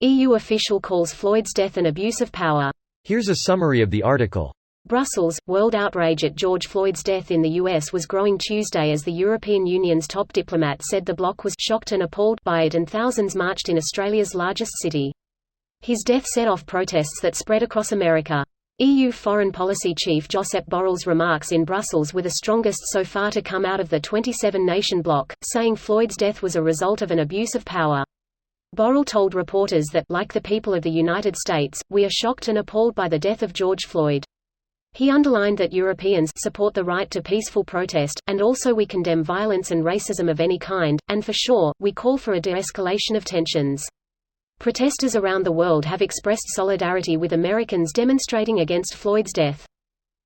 EU official calls Floyd's death an abuse of power. Here's a summary of the article. Brussels, world outrage at George Floyd's death in the US was growing Tuesday as the European Union's top diplomat said the bloc was shocked and appalled by it, and thousands marched in Australia's largest city. His death set off protests that spread across America. EU Foreign Policy Chief Josep Borrell's remarks in Brussels were the strongest so far to come out of the 27-nation bloc, saying Floyd's death was a result of an abuse of power. Borrell told reporters that, like the people of the United States, we are shocked and appalled by the death of George Floyd. He underlined that Europeans support the right to peaceful protest, and also we condemn violence and racism of any kind, and for sure, we call for a de-escalation of tensions. Protesters around the world have expressed solidarity with Americans demonstrating against Floyd's death.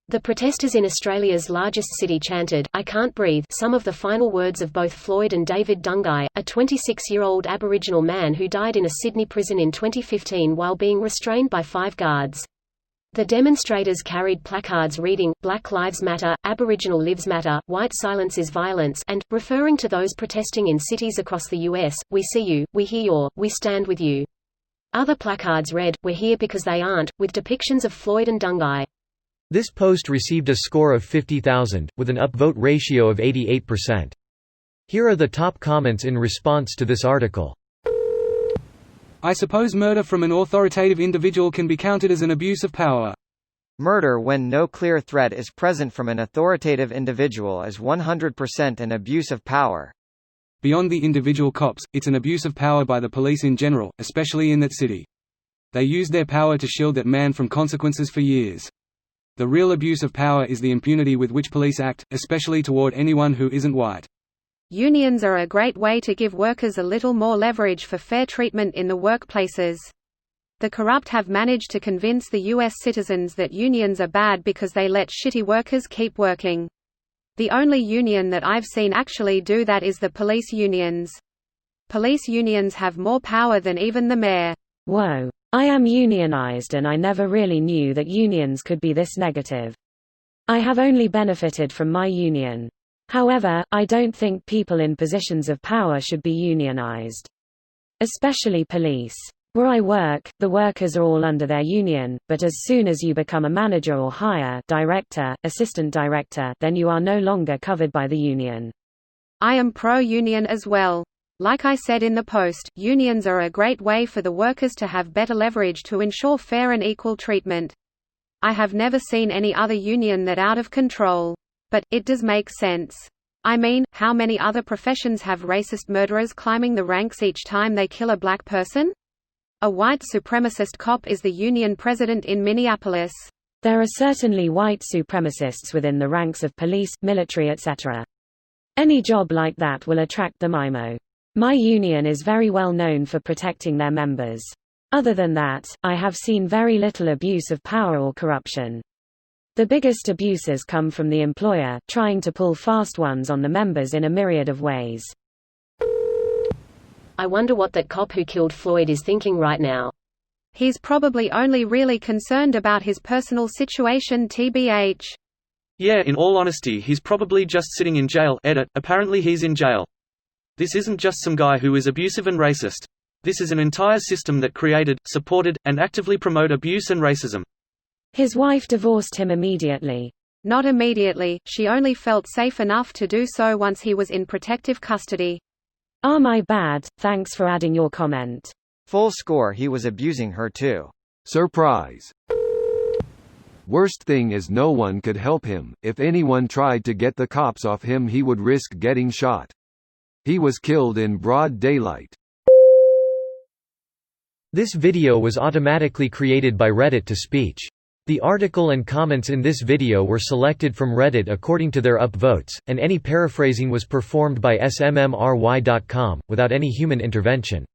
The protesters in Australia's largest city chanted, "I can't breathe," some of the final words of both Floyd and David Dungay, a 26-year-old Aboriginal man who died in a Sydney prison in 2015 while being restrained by 5 guards. The demonstrators carried placards reading, "Black Lives Matter, Aboriginal Lives Matter, White Silence is Violence," and, referring to those protesting in cities across the US, "We see you, we hear you, we stand with you." Other placards read, "We're here because they aren't," with depictions of Floyd and Dungay. This post received a score of 50,000, with an upvote ratio of 88%. Here are the top comments in response to this article. I suppose murder from an authoritative individual can be counted as an abuse of power. Murder when no clear threat is present from an authoritative individual is 100% an abuse of power. Beyond the individual cops, it's an abuse of power by the police in general, especially in that city. They used their power to shield that man from consequences for years. The real abuse of power is the impunity with which police act, especially toward anyone who isn't white. Unions are a great way to give workers a little more leverage for fair treatment in the workplaces. The corrupt have managed to convince the US citizens that unions are bad because they let shitty workers keep working. The only union that I've seen actually do that is the police unions. Police unions have more power than even the mayor. Whoa. I am unionized and I never really knew that unions could be this negative. I have only benefited from my union. However, I don't think people in positions of power should be unionized. Especially police. Where I work, the workers are all under their union, but as soon as you become a manager or higher, director, assistant director, then you are no longer covered by the union. I am pro-union as well. Like I said in the post, unions are a great way for the workers to have better leverage to ensure fair and equal treatment. I have never seen any other union that out of control. But, it does make sense. I mean, how many other professions have racist murderers climbing the ranks each time they kill a black person? A white supremacist cop is the union president in Minneapolis. There are certainly white supremacists within the ranks of police, military, etc. Any job like that will attract the MIMO. My union is very well known for protecting their members. Other than that, I have seen very little abuse of power or corruption. The biggest abuses come from the employer, trying to pull fast ones on the members in a myriad of ways. I wonder what that cop who killed Floyd is thinking right now. He's probably only really concerned about his personal situation tbh. Yeah, in all honesty he's probably just sitting in jail. Edit, apparently he's in jail. This isn't just some guy who is abusive and racist. This is an entire system that created, supported, and actively promote abuse and racism. His wife divorced him immediately. Not immediately, she only felt safe enough to do so once he was in protective custody. Ah, my bad, thanks for adding your comment. Full score, he was abusing her too. Surprise. Worst thing is no one could help him. If anyone tried to get the cops off him, he would risk getting shot. He was killed in broad daylight. This video was automatically created by Reddit to speech. The article and comments in this video were selected from Reddit according to their upvotes, and any paraphrasing was performed by smmry.com, without any human intervention.